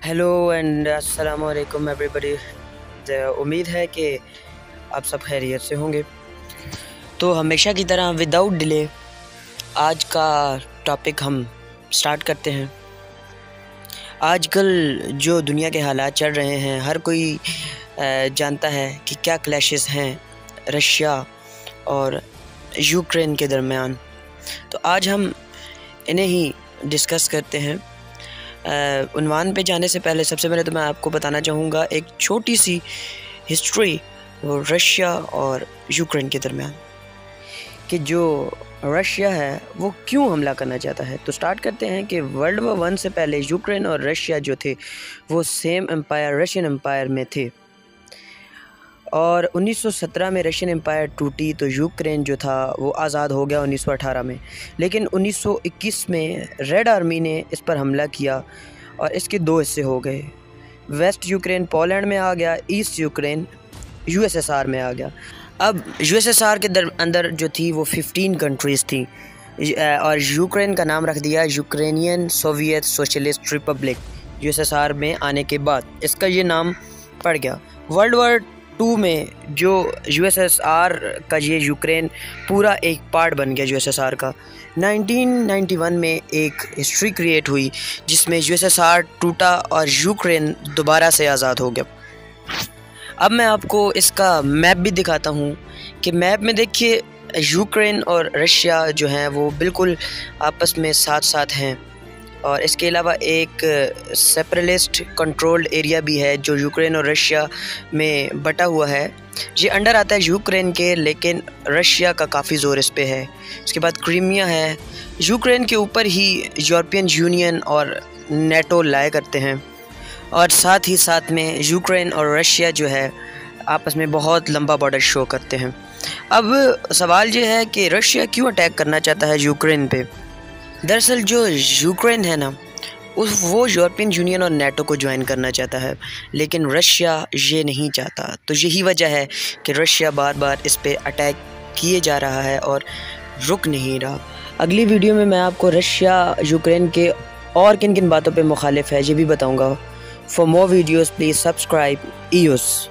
Hello and अस्सलाम वालेकुम everybody. उम्मीद है कि आप सब खैरियत से होंगे। तो हमेशा की तरह विदाउट डिले आज का टॉपिक हम स्टार्ट करते हैं। आजकल जो दुनिया के हालात चल रहे हैं, हर कोई जानता है कि क्या क्लैशेस हैं रशिया और यूक्रेन के दरमियान। तो आज हम इन्हें ही डिस्कस करते हैं। उन्वान पे जाने से पहले सबसे पहले तो मैं आपको बताना चाहूँगा एक छोटी सी हिस्ट्री वो रशिया और यूक्रेन के दरमियान, कि जो रशिया है वो क्यों हमला करना चाहता है। तो स्टार्ट करते हैं कि वर्ल्ड वॉर 1 से पहले यूक्रेन और रशिया जो थे वो सेम एम्पायर रशियन एम्पायर में थे, और 1917 में रशियन एम्पायर टूटी तो यूक्रेन जो था वो आज़ाद हो गया 1918 में। लेकिन 1921 में रेड आर्मी ने इस पर हमला किया और इसके दो हिस्से हो गए। वेस्ट यूक्रेन पोलैंड में आ गया, ईस्ट यूक्रेन यूएसएसआर में आ गया। अब यूएसएसआर के अंदर जो थी वो 15 कंट्रीज़ थी, और यूक्रेन का नाम रख दिया Ukrainian Soviet socialist Republic. USSR में आने के बाद इसका ये नाम पड़ गया। वर्ल्ड वॉर 2 में जो यूएसएसआर का ये यूक्रेन पूरा एक पार्ट बन गया यूएसएसआर का। 1991 में एक हिस्ट्री क्रिएट हुई जिसमें यूएसएसआर टूटा और यूक्रेन दोबारा से आज़ाद हो गया। अब मैं आपको इसका मैप भी दिखाता हूँ कि मैप में देखिए यूक्रेन और रशिया जो हैं वो बिल्कुल आपस में साथ साथ हैं, और इसके अलावा एक सेपरेटिस्ट कंट्रोल्ड एरिया भी है जो यूक्रेन और रशिया में बटा हुआ है। ये अंडर आता है यूक्रेन के, लेकिन रशिया का काफ़ी ज़ोर इस पे है। उसके बाद क्रीमिया है। यूक्रेन के ऊपर ही यूरोपियन यूनियन और नेटो लाया करते हैं, और साथ ही साथ में यूक्रेन और रशिया जो है आपस में बहुत लंबा बॉर्डर शो करते हैं। अब सवाल ये है कि रशिया क्यों अटैक करना चाहता है यूक्रेन पे। दरअसल जो यूक्रेन है ना वो यूरोपियन यूनियन और नेटो को ज्वाइन करना चाहता है, लेकिन रशिया ये नहीं चाहता। तो यही वजह है कि रशिया बार बार इस पे अटैक किए जा रहा है और रुक नहीं रहा। अगली वीडियो में मैं आपको रशिया यूक्रेन के और किन किन बातों पे मुखालिफ है ये भी बताऊंगा। For more videos please subscribe EOS.